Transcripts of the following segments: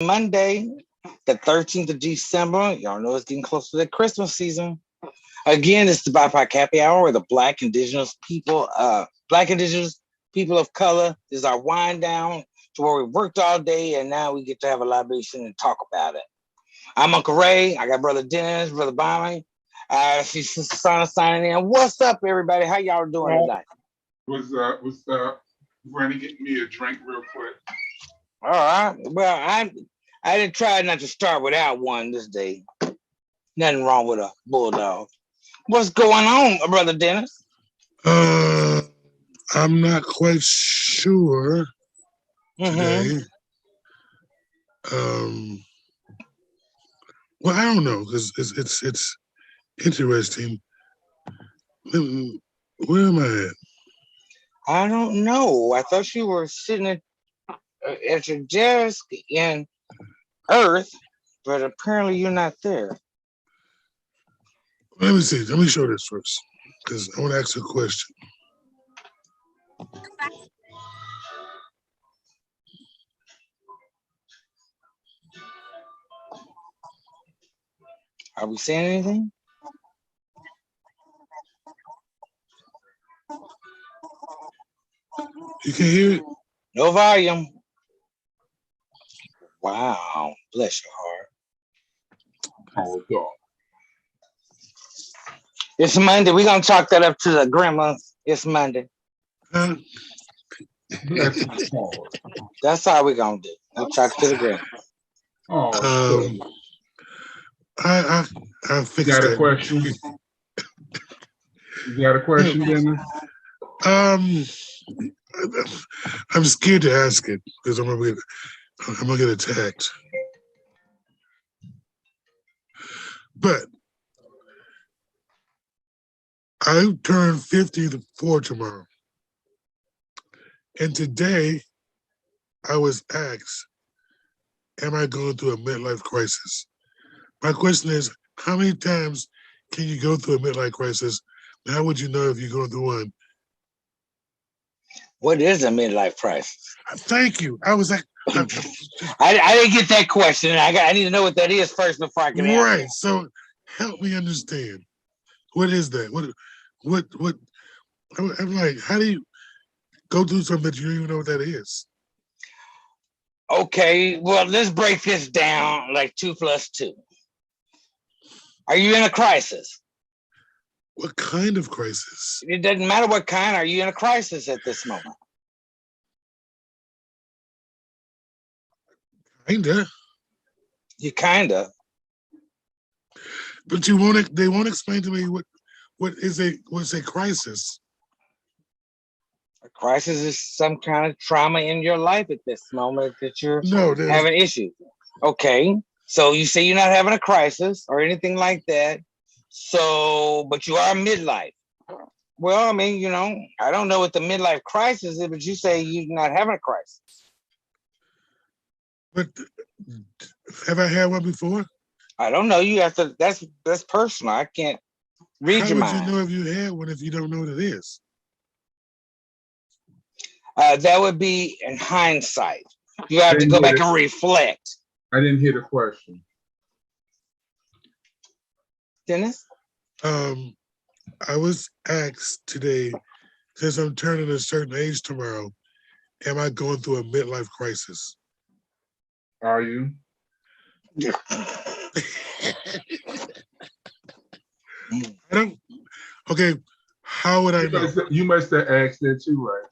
Monday, the 13th of December. Y'all know it's getting close to the Christmas season. Again, it's the Bipoc Happy Hour where the Black Indigenous people of color. This is our wind down to where we worked all day and now we get to have a libation and talk about it. I'm Uncle Ray. I got Brother Dennis, Brother Bonnie. She's Sister Sana signing in. What's up, everybody? How y'all doing tonight? Was Granny getting me a drink real quick? All right. Well, I didn't try not to start without one this day. Nothing wrong with a bulldog. What's going on, Brother Dennis? I'm not quite sure today. Well, I don't know because it's interesting. Where am I at? I don't know. I thought you were sitting at your desk in Earth, but apparently you're not there. Let me see. Let me show this first because I want to ask a question. Are we saying anything? You can hear it? No volume. Wow. Bless your heart. Oh, God. It's Monday. We're going to chalk that up to the grandmas. It's Monday. That's how we're going to do. We'll chalk it to the grandmas. Oh, I fixed got a that. question? You got a question, Dennis? I'm scared to ask it because I'm gonna get attacked. But I turn 54 tomorrow, and today I was asked, "Am I going through a midlife crisis?" My question is, how many times can you go through a midlife crisis? And how would you know if you're going through one? What is a midlife crisis? Thank you. I was like, I didn't get that question. I need to know what that is first before I can answer. Right. So help me understand. What is that? What? I'm like, how do you go through something that you don't even know what that is? Okay, well, let's break this down like 2 + 2. Are you in a crisis? What kind of crisis? It doesn't matter what kind. Are you in a crisis at this moment? Kinda. You kinda. But they won't explain to me what's a crisis. A crisis is some kind of trauma in your life at this moment that you're having issues. Okay, so you say you're not having a crisis or anything like that. So, but you are midlife. Well, I mean, I don't know what the midlife crisis is, but you say you're not having a crisis. But have I had one before? I don't know. You have to. That's personal. I can't read your mind. How would you know if you had one if you don't know what it is? That would be in hindsight. You have to go back and reflect. I didn't hear the question. Dennis? I was asked today, since I'm turning a certain age tomorrow, am I going through a midlife crisis? Are you? I don't. Okay, how would I know? You must have asked that too, right?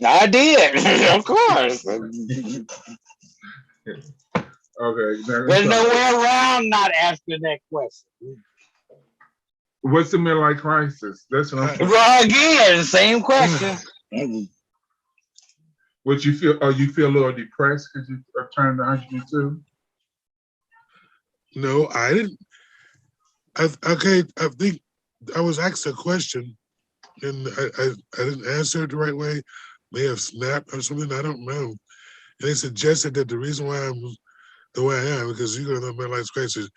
I did, of course. Okay. There's no way around not asking that question. What's the midlife crisis? That's what I'm saying. Well, again, same question. What you feel? Oh, you feel a little depressed because you are turning 102? No, I didn't. I think I was asked a question and I didn't answer it the right way. May have snapped or something. I don't know. And they suggested that the reason why I'm the way I am because you're going to midlife crisis.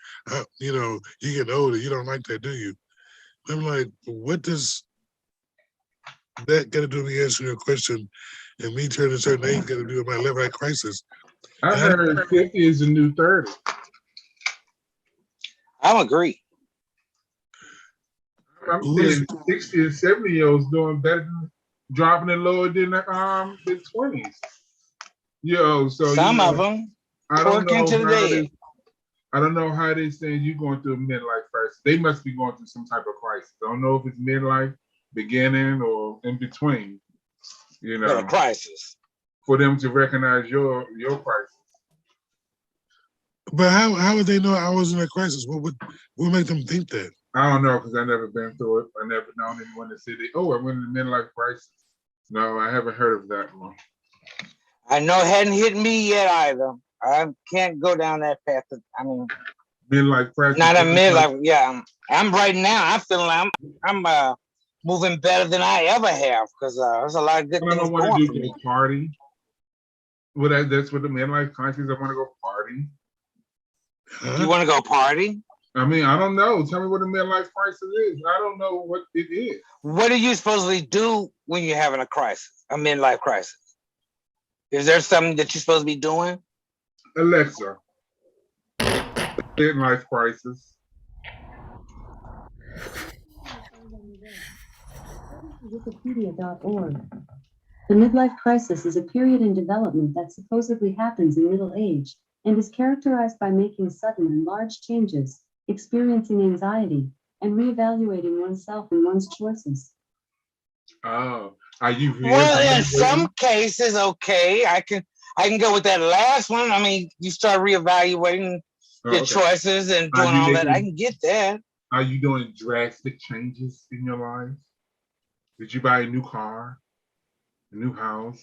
You get older. You don't like that, do you? I'm like, what does that got to do with me answering your question? And me turning a certain age got to do with my midlife crisis? I heard 50 is the new 30. I agree. I'm Who is- saying 60 and 70-year-olds doing better than dropping it lower than the 20s. Yo, so Some of them I don't twerking know to the how dead. I don't know how they saying you going through a midlife crisis. They must be going through some type of crisis. I don't know if it's midlife, beginning, or in between. You But a know, crisis. for them to recognize your crisis. But how would they know I was in a crisis? What make them think that? I don't know because I never been through it. I never known anyone that said, "Oh, I went in a midlife crisis." No, I haven't heard of that one. I know it hadn't hit me yet either. I can't go down that path. I mean, Midlife crisis. not a midlife. Yeah, I'm right now. I feel like I'm moving better than I ever have because there's a lot of good I things don't want going to for do me. a party. Well, that's what the midlife crisis. I want to go party. Huh? You want to go party? I mean, I don't know. Tell me what a midlife crisis is. I don't know what it is. What are you supposed to do when you're having a crisis, a midlife crisis? Is there something that you're supposed to be doing? Alexa, midlife crisis. Wikipedia.org. The midlife crisis is a period in development that supposedly happens in middle age and is characterized by making sudden and large changes, experiencing anxiety, and reevaluating oneself and one's choices. Oh, are you Well, in reevaluating? some cases, okay, I can go with that last one. I mean, you start reevaluating your okay. choices and Are doing you all that. I making- can get that. Are you doing drastic changes in your life? Did you buy a new car, a new house,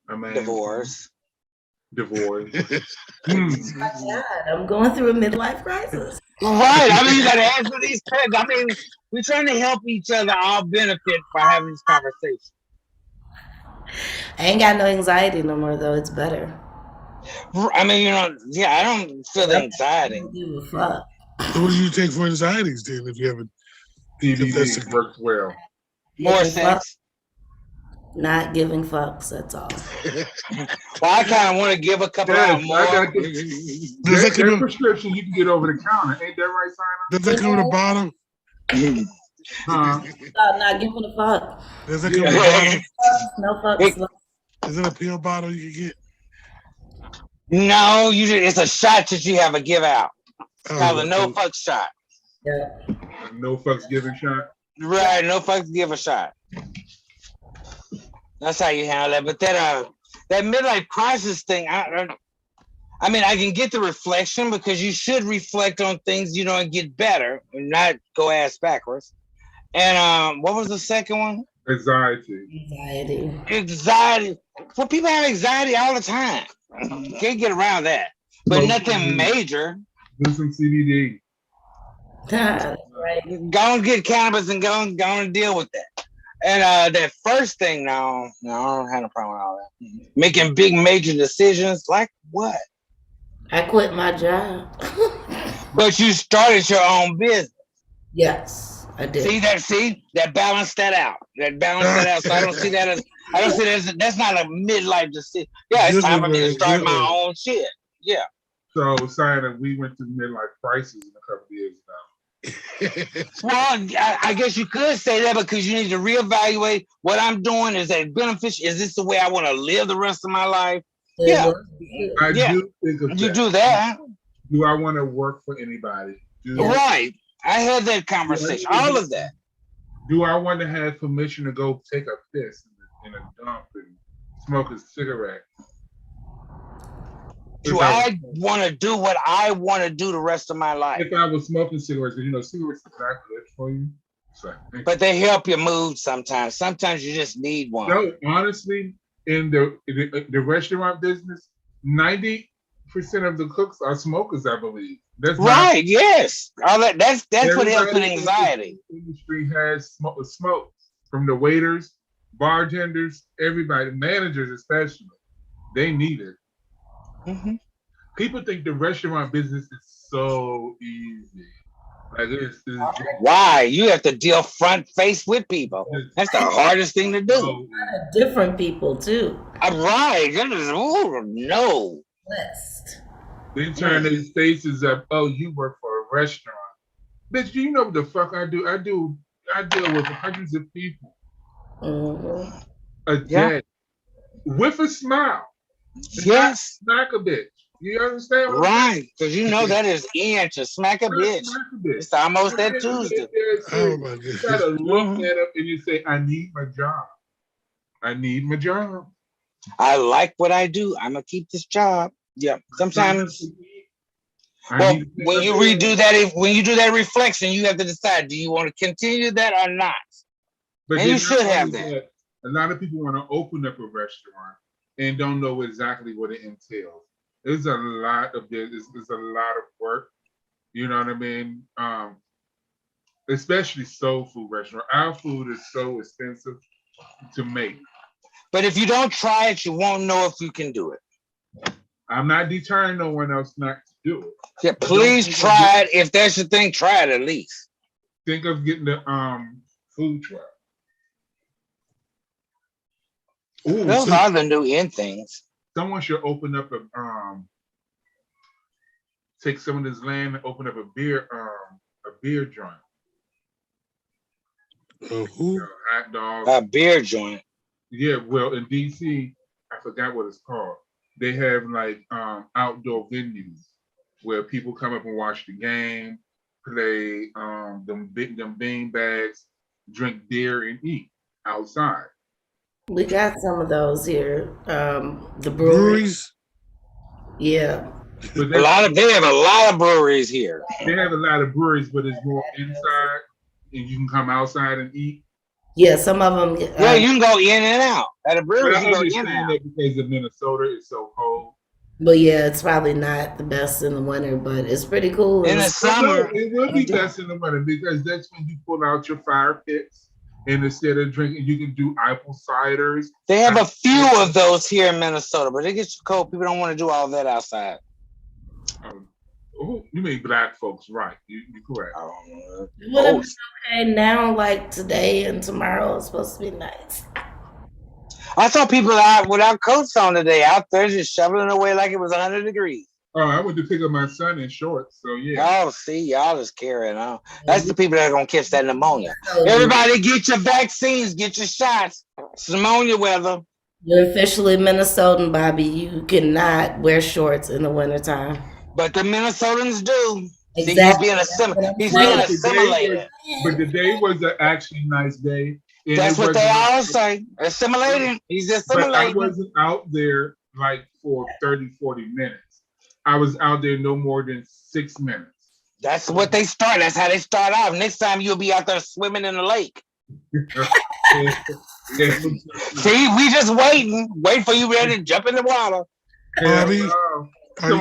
a man? Divorce. Divorce. My God, I'm going through a midlife crisis. Right. I mean, you got to answer these questions. I mean, we're trying to help each other all benefit by having these conversations. I ain't got no anxiety no more, though. It's better. I mean, yeah, I don't feel the I anxiety. don't give a fuck. So what do you take for anxieties then if you haven't? CBD works well. More Giving fuck, sex. not giving fucks. That's all. Well, I kind of want to give a couple out Yes, more. I got Does that, that come that in, prescription you can get over the counter. Ain't that right, Simon? does that come in a bottle? Huh? Stop not giving a fuck. Does that come in a Yeah. bottle? No fucks. Is it a pill bottle you can get? No, it's a shot that you have a give out. Oh, Called a no fuck shot. Yeah. No fucks given shot. Right, no fucks give a shot. That's how you handle that. But that midlife crisis thing, I mean, I can get the reflection because you should reflect on things, and get better and not go ass backwards. And what was the second one? Anxiety. Anxiety. Well, people have anxiety all the time. Can't get around that. But Smoke nothing CBD. major. Do some CBD. That's right. Go and get cannabis and go and deal with that. And that first thing, no, I don't have no problem with all that. Making big major decisions, like what? I quit my job. But you started your own business. Yes, I did. See that balanced that out. So I don't see that as that's not a midlife decision. Yeah, it's Good time one, for me to man, start good my one. own shit. Yeah. So, Simon, we went through midlife crisis in a couple of years now. Well, I guess you could say that because you need to reevaluate what I'm doing. Is that beneficial? Is this the way I want to live the rest of my life? Yeah. I Yeah. do think of You that. do that. Do I want to work for anybody? Right. I had that conversation. All of that. Do I want to have permission to go take a piss in a dump and smoke a cigarette? Do I want to do what I want to do the rest of my life? If I was smoking cigarettes, cigarettes are not good for you. So, But they help your mood sometimes. Sometimes you just need one. no, honestly, in the restaurant business, 90% of the cooks are smokers, I believe. That's Right, yes. All that's what helps with everybody in anxiety. the industry has smoke from the waiters, bartenders, everybody, managers especially. They need it. Mhm. People think the restaurant business is so easy. Like it's Why? You have to deal front face with people. That's the hardest thing to do. so Different people too. Right. That is, oh, no. West. They turn their faces up. Oh, you work for a restaurant. Bitch, do you know what the fuck I do? I deal with hundreds of people Mm-hmm. a Yeah. day with a smile. And not Yes. smack a bitch. You understand what I'm saying? Right. Because you know that is in to smack a Not bitch. smack a bitch. It's almost that You Tuesday. sit there and say, Oh my you gotta god. look Mhm. at them and you say, I need my job. I need my job. I like what I do. I'm gonna keep this job. Yeah. Sometimes, I well, need to pay when my you bills. redo that, when you do that reflection, you have to decide: do you want to continue that or not? But And you then not should have only that. that, a lot of people want to open up a restaurant and don't know exactly what it entails. It's a lot of business. It's a lot of work. You know what I mean? Especially soul food restaurant. Our food is so expensive to make. But if you don't try it, you won't know if you can do it. I'm not deterring no one else not to do it. Yeah, But don't please try it. If that's your thing, try it at least. think of getting the food truck. Ooh, Those So, are the new in things. someone should open up a take some of this land and open up a beer joint. You who? know, hot dogs. A beer joint. Yeah, well, in DC, I forgot what it's called. They have like outdoor venues where people come up and watch the game, play them bean bags, drink beer, and eat outside. We got some of those here. The brewery. Breweries? Yeah. But They have a lot of breweries here. they have a lot of breweries, but it's more inside, and you can come outside and eat. Yeah, some of them. Yeah, you can go in and out. At a But brewery, I you go in and understand out. that because of Minnesota, it's so cold. But yeah, it's probably not the best in the winter, but it's pretty cool. In the But no, summer, it will be best in the winter because that's when you pull out your fire pits, and instead of drinking, you can do apple ciders. they have a few of those here in Minnesota, but it gets cold. People don't want to do all that outside. Oh, you mean black folks, right? You're correct. It would have been okay now, like today and tomorrow is supposed to be nice. I saw people out without coats on today, out there just shoveling away like it was 100 degrees. Oh, I went to pick up my son in shorts, so yeah. Oh, see, y'all just carrying on. That's the people that are gonna catch that pneumonia. Everybody, get your vaccines, get your shots. It's pneumonia weather. You're officially Minnesotan, Bobby. You cannot wear shorts in the wintertime. But the Minnesotans do. Exactly. He's being assimilated. But today was an actually nice day. That's what they all say. Assimilating. He's assimilating. But I wasn't out there like for 30, 40 minutes. I was out there no more than 6 minutes. That's what they start. That's how they start off. Next time you'll be out there swimming in the lake. See, we just wait for you ready to jump in the water. Bobby, So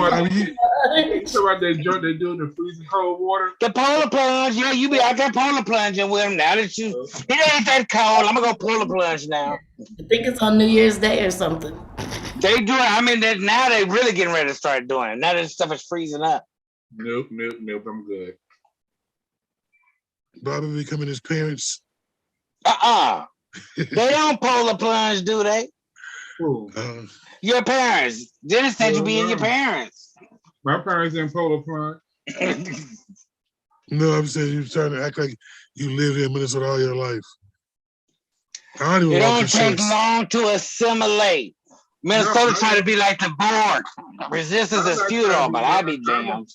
about that joint they do in the freezing cold water. The polar plunge, yeah, you be out there polar plunging with them now that it ain't that cold. I'm gonna go polar plunge now. I think it's on New Year's Day or something. They do it. I mean, now they really getting ready to start doing it. Now that stuff is freezing up. Nope. I'm good. Bobby becoming his parents. They don't polar plunge, do they? Your parents. Dennis said you be in your parents. My parents in polar plunge. No, I'm saying you're trying to act like you lived in Minnesota all your life. I don't even It walk don't in take shorts. long to assimilate. Minnesota trying to be like the Borg. Resistance is futile, but I be damned.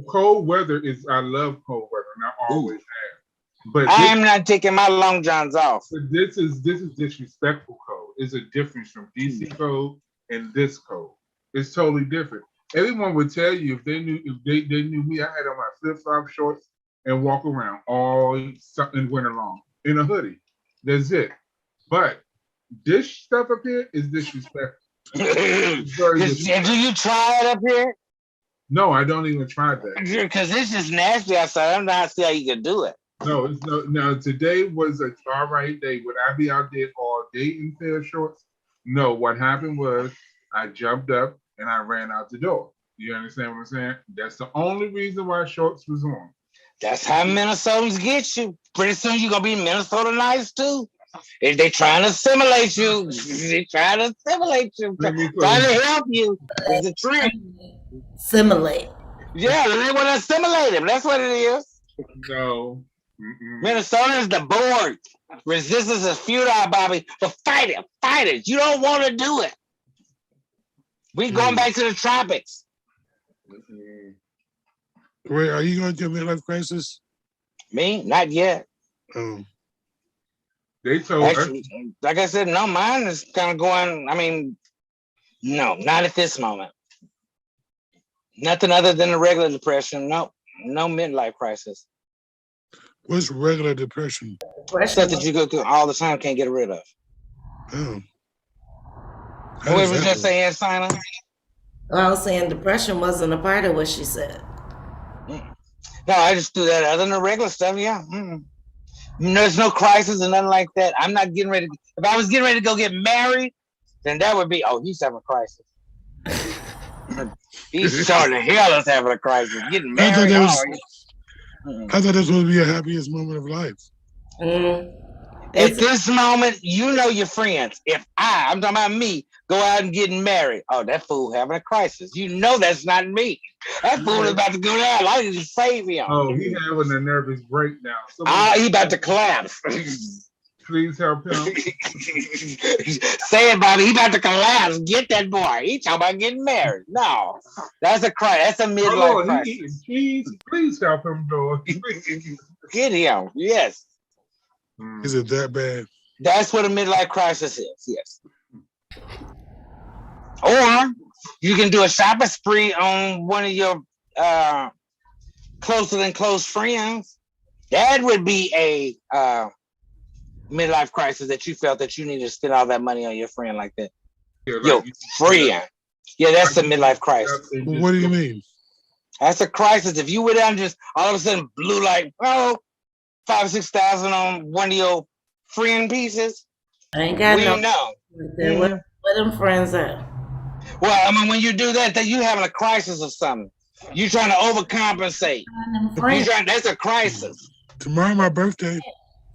Cold weather is, I love cold weather, and I always have. But I am not taking my long johns off. But this is disrespectful code. It's a difference from DC code and this code. It's totally different. Everyone would tell you if they knew me, I had on my flip-flop shorts and walk around all and winter long in a hoodie. That's it. But this stuff up here is disrespectful. Do you try it up here? No, I don't even try that. Because it's just nasty outside. I'm not see how you can do it. No, it's no. Now today was a all right day. Would I be out there all day in fair shorts? No. What happened was I jumped up and I ran out the door. You understand what I'm saying? That's the only reason why shorts was on. That's how Minnesotans get you. Pretty soon you're gonna be Minnesota nice too. They trying to assimilate you. They trying to assimilate you. Let me Trying put to help you. It's a trick. Simulate. Yeah, they want to assimilate him. That's what it is. no. Mm-mm. Minnesota is the board. Resistance is futile, Bobby. But fight it. Fight it. You don't want to do it. We going back to the tropics. Mm-mm. Ray, are you going to a midlife crisis? Me? Not yet. They told us. Actually, like I said, no, mine is kind of going. I mean, no, not at this moment. Nothing other than a regular depression. No, no midlife crisis. What's regular depression? Stuff that you go through all the time, can't get rid of. Oh. What was just saying, Sina? I was saying depression wasn't a part of what she said. No, I just do that. Other than the regular stuff, yeah. There's no crisis and nothing like that. I'm not getting ready. If I was getting ready to go get married, then that would be, oh, he's having a crisis. He's showing the hell is having a crisis. Getting married. I thought this was supposed to be a happiest moment of life. At this moment, you know your friends. If I'm talking about me, go out and getting married. Oh, that fool having a crisis. You know that's not me. That fool is about to go down. I need to save him. Oh, he having a nervous breakdown. He about to collapse. Please help him. Say it, Bobby. He about to collapse. Get that boy. He talking about getting married. No, that's a crisis. That's a midlife crisis. Please help him, Lord. Get him. Yes. Is it that bad? That's what a midlife crisis is. Yes. Or you can do a shopping spree on one of your closer than close friends. That would be a midlife crisis that you felt that you needed to spend all that money on your friend like that. Yeah, like Yo, friend. Yeah, that's a midlife crisis. What do you mean? That's a crisis. If you went out and just all of a sudden blew like, $5,000 or $6,000 on one of your friend pieces, I ain't got we no. know. Where them friends at? Well, I mean, when you do that, you having a crisis or something. You trying to overcompensate. That's a crisis. Tomorrow my birthday.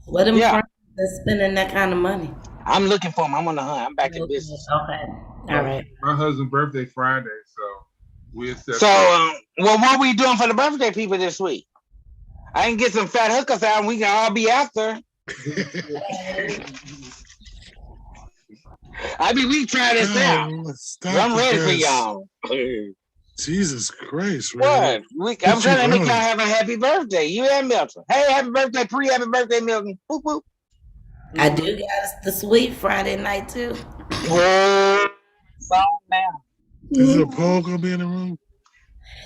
What them friends that's spending that kind of money? I'm looking for them. I'm on the hunt. I'm back in business. Okay. All right. My husband's birthday Friday, so we accept. So, well, what are we doing for the birthday people this week? I can get some fat hookers out and we can all be after. I mean, we try this out. I'm ready for y'all. Jesus Christ. What? I'm trying to make y'all have a happy birthday. You and Milton. Hey, happy birthday, happy birthday, Milton. Boop, boop. I do got the sweet Friday night too. Song now. Is a poll gonna be in the room?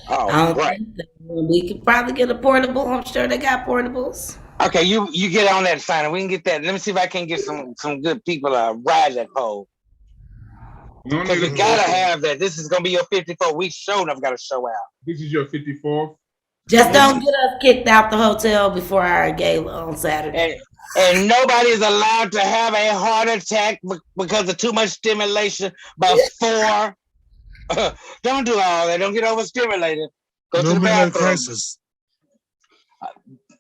Oh, right. We could probably get a portable. I'm sure they got portables. Okay, you get on that sign. We can get that. Let me see if I can get some good people to ride that pole. Because we gotta have that. This is gonna be your 54 week show, and I've got to show out. This is your 54th. Just don't get us kicked out the hotel before our gala on Saturday. And nobody is allowed to have a heart attack because of too much stimulation before. Don't do all that. Don't get overstimulated. Go to the bathroom. Crisis.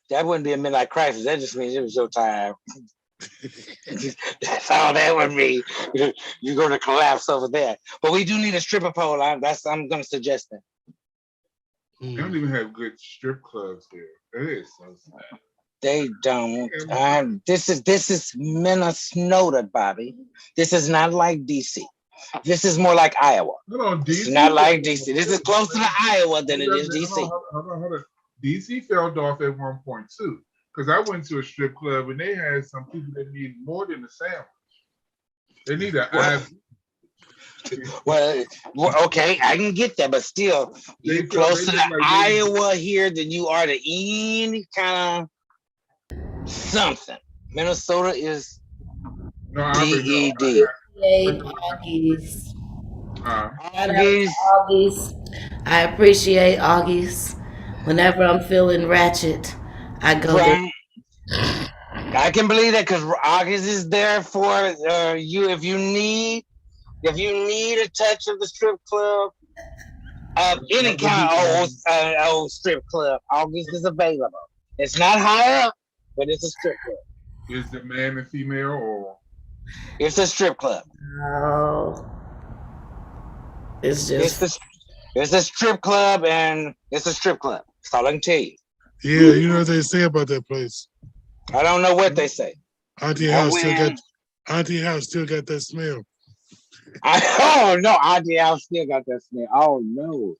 That wouldn't be a midlife crisis. That just means it was your time. That's all that would be. You're going to collapse over there. But we do need a stripper pole. I'm going to suggest that. They don't even have good strip clubs here. It is so sad. They don't. This is Minnesota, Bobby. This is not like DC. This is more like Iowa. Hold on, DC. It's not like DC. This is closer to Iowa than it is DC. Hold on. DC fell off at one point too. Because I went to a strip club and they had some people that need more than a sandwich. They need an Well, okay, I can get that, but still, you're closer to Iowa here than you are to any kind of something. Minnesota is DED. Augie's. I appreciate Augie's. Whenever I'm feeling ratchet, I go there. I can believe that because August is there for you if you need a touch of the strip club, any kind of old strip club. August is available. It's not high up, but it's a strip club. Is the man and female or? It's a strip club. Oh, it's It's just the it's a strip club and it's a strip club. That's all I can tell you. Yeah, you know what they say about that place. I don't know what they say. Auntie I House still got went. Auntie House still got that smell. Oh no, Auntie Al still got that smell. Oh no.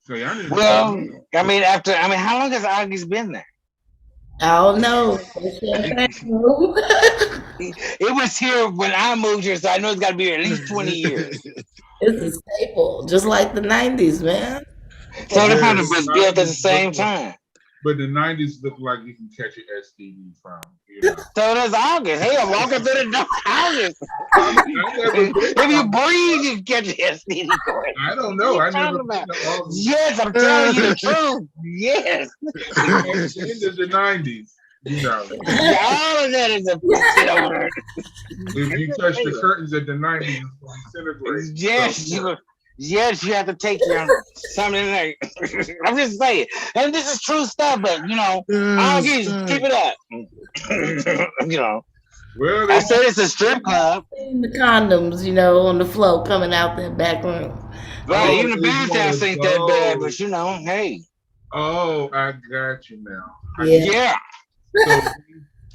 So y'all need to Well, I mean, how long has Augie's been there? I don't know. It was here when I moved here, so I know it's got to be here at least 20 years. It's a staple, just like the '90s, man. So they probably Yes. was built at the same time. But the 90s look like you can catch an STD from, you know. So does August. Hell, walking through the door, August. I never been If you to breathe, you can catch an STD cord. I don't know. What I you never talking been about? to August. Yes, I'm telling you the truth. Yes. At the end of the 90s, you know. All of that is a fiction over. If you touch the curtains at the 90s, it's going to disintegrate. Yes, you have to take your something like. I'm just saying, and this is true stuff. But you know, I'll keep it up. You know, Well, I said it's a strip club. The condoms, on the floor coming out that back room. Right, Oh, even the it's one bathtubs of ain't that bad, those. but you know, hey, Oh, I got you now. Yeah. yeah. So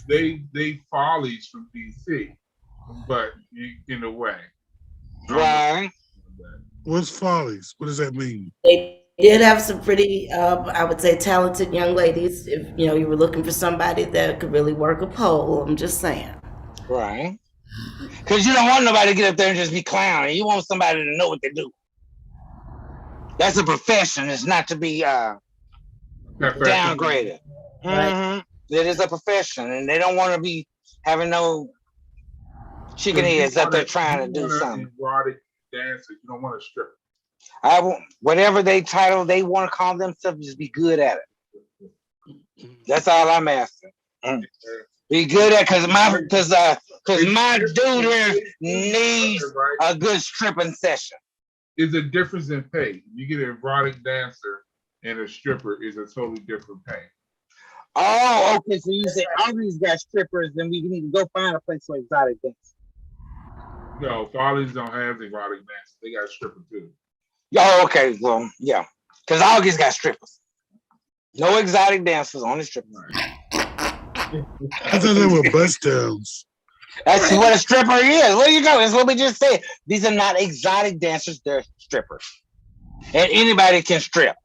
they follies from DC, but in a way. Right. What's Follies? What does that mean? They did have some pretty, I would say, talented young ladies. If you were looking for somebody that could really work a pole, I'm just saying. Right. Because you don't want nobody to get up there and just be clowning. You want somebody to know what they do. That's a profession. It's not to be downgraded. Right. Mm-hmm. It is a profession, and they don't want to be having no chicken heads up there trying to do something. Erotic dancer. You don't want to strip. Whatever they title they want to call themselves, just be good at it. That's all I'm asking. Be good at because my dude here needs a good stripping session. Is a difference in pay. You get an erotic dancer and a stripper is a totally different pay. Oh, okay. So you say all these got strippers, then we need to go find a place for exotic dance. No, Follies don't have erotic dancers. They got strippers too. Oh, okay. Well, yeah. Because August got strippers. No exotic dancers, only strippers. I thought they were bust downs. That's what a stripper is. Where you go? That's what we just said. These are not exotic dancers, they're strippers. And anybody can strip.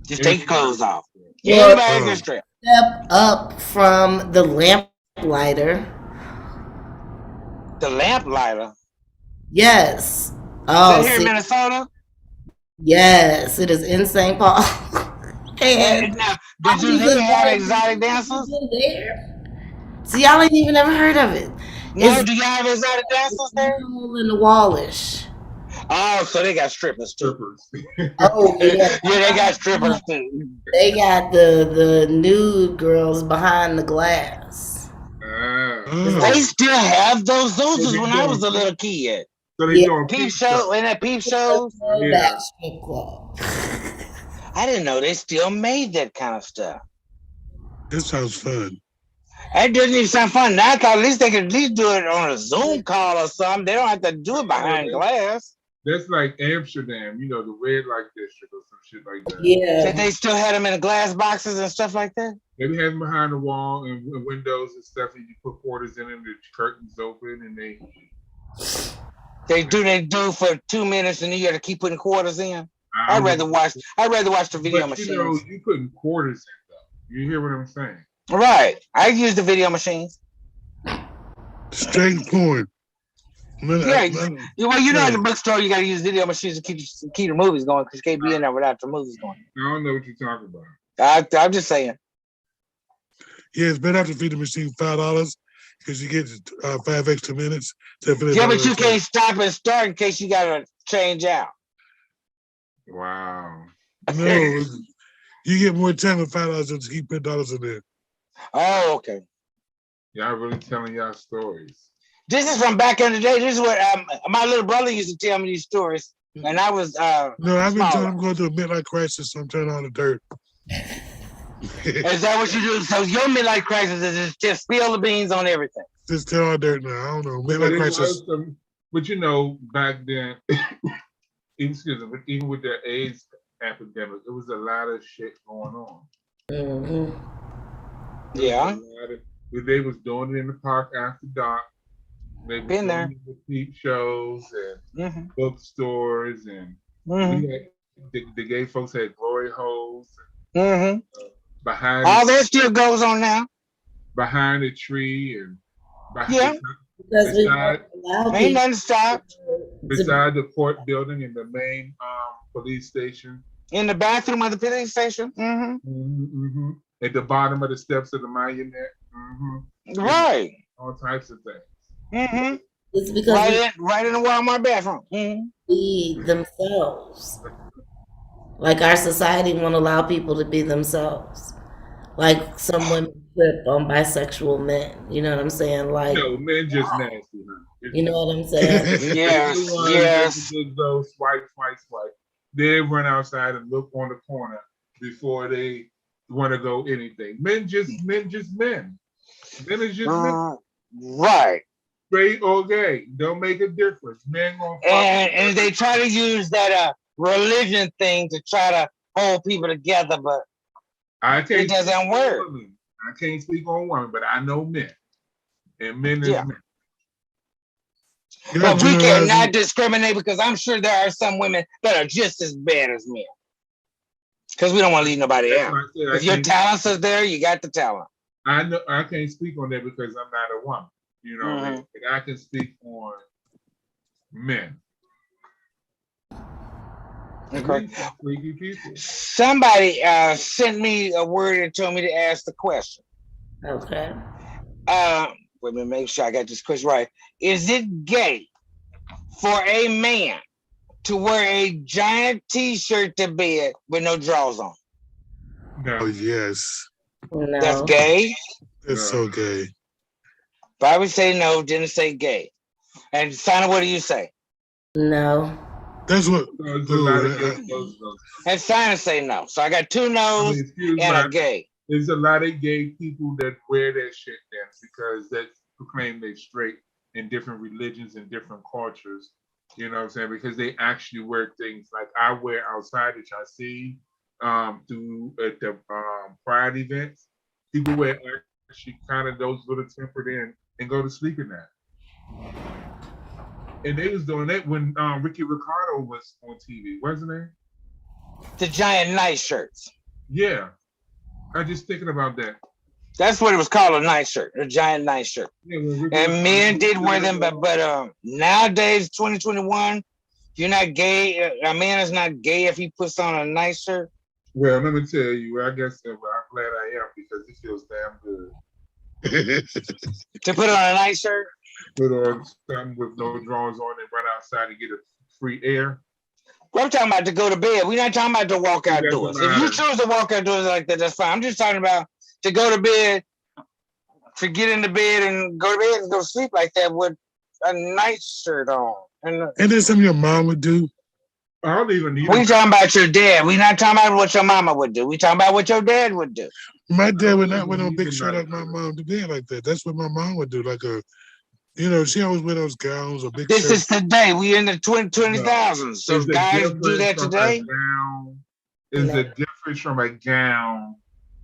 Just take your clothes off. Anybody can strip. Step up from the lamplighter. The lamplighter. Yes. Is Oh, that here in Minnesota? yes, it is in St. Paul. And Now, did you hear have exotic dancers? See, y'all ain't even ever heard of it. No, do y'all have exotic dancers there? In the Wallish. Oh, so they got strippers too. Strippers. Oh yeah, Yeah, they got strippers too. they got the nude girls behind the glass. They still have those. Those was when I was a little kid. So they doing Peep show and that peep shows. Yeah. Strip club. I didn't know they still made that kind of stuff. This sounds fun. That doesn't even sound fun. Now I thought at least they could at least do it on a Zoom call or something. They don't have to do it behind glass. That's like Amsterdam, the red light district or some shit like that. Yeah. Did they still had them in the glass boxes and stuff like that? Maybe have them behind the wall and windows and stuff, and you put quarters in them, the curtains open, and They do for 2 minutes, and then you got to keep putting quarters in. I'd rather watch the video machines. You putting quarters in though. You hear what I'm saying? Right. I use the video machines. Straight porn. Yeah. Well, at the bookstore, you got to use video machines to keep the movies going because you can't be in there without the movies going. I don't know what you're talking about. I'm just saying. Yeah, it's better to feed the machine $5 because you get 5 extra minutes. Yeah, but you can't stop and start in case you got to change out. Wow. No, you get more time with $5 than to keep $10 in there. Oh, okay. Y'all really telling y'all stories. This is from back in the day. This is what my little brother used to tell me these stories. And I was No, I've been telling him going through a midlife crisis, so I'm turning on the dirt. Is that what you do? So your midlife crisis is just spill the beans on everything. Just tell all dirt now. I don't know. But Midlife it crisis. was some, but you know, back then, even with the AIDS epidemic, there was a lot of shit going on. Mm-hmm. Yeah. They was doing it in the park after dark. They was Been there. doing it with peep shows and Mm-hmm. bookstores, and Mm-hmm. we had, the gay folks had glory holes Mm-hmm. behind All that still goes on now. behind a tree and Yeah. Because we beside, allow Ain't people nothing to stop. beside the court building and the main police station. In the bathroom of the police station. Mm-hmm. Mm-hmm. At the bottom of the steps of the monument. Mm-hmm. Right. All types of things. Mm-hmm. It's because Right in the Walmart bathroom. Mm-hmm. be themselves. Like our society won't allow people to be themselves. Like some women flip on bisexual men. You know what I'm saying? Like, No, men just nasty, huh? you know what I'm saying? Yes. The ones Yes. that just go swipe. They run outside and look on the corner before they want to go anything. Men just men. Men is just men. Right. Straight or gay. Don't make a difference. Men gonna fuck. And they try to use that religion thing to try to hold people together, but it doesn't work. I can't speak on women, but I know men. And men is Yeah. men. You're not But we cannot generalizing. discriminate because I'm sure there are some women that are just as bad as men. Because we don't want to leave nobody That's out. why I said If your talents is there, you got the talent. I know I can't speak on that because I'm not a woman. You know what I mean? But I can speak on men. Okay. Freaky people. Somebody sent me a word and told me to ask the question. Okay. Let me make sure I got this question right. Is it gay for a man to wear a giant T-shirt to bed with no drawers on? No. Oh yes, No. That's gay. it's so gay. Bobby say no, didn't say gay. And Sana, what do you say? No. That's what. There's a lot of gay folks. And Sana say no. So I got two I no's mean, excuse and me. a gay. There's a lot of gay people that wear that shit then because that proclaim they straight in different religions and different cultures. You know what I'm saying? Because they actually wear things like I wear outside, which I see through at the pride events. People wear actually kind of those little tempered in and go to sleep in that. And they was doing that when Ricky Ricardo was on TV, wasn't he? The giant night shirts. Yeah. I'm just thinking about that. That's what it was called, a night shirt, a giant night shirt. Yeah, when And men did wear them, but nowadays, 2021, you're not gay. A man is not gay if he puts on a night shirt. Well, let me tell you, I guess I'm glad I am because it feels damn good. To put on a night shirt? Put on something with no drawers on and run outside and get a free air. Well, I'm talking about to go to bed. We're not talking about to walk outdoors. If you matter. choose to walk outdoors like that, that's fine. I'm just talking about to go to bed, to get into bed and go to bed and go to sleep like that with a night shirt on. And there's something your mom would do. I don't even need. we talking about your dad. We not talking about what your mama would do. We talking about what your dad would do. My dad would not wear no big shirt like my mom to bed like that. That's what my mom would do. Like she always wear those gowns or big This shirts. is today. We in the 20,000s. So Is the guys do that difference from today. a gown- Is the difference from a gown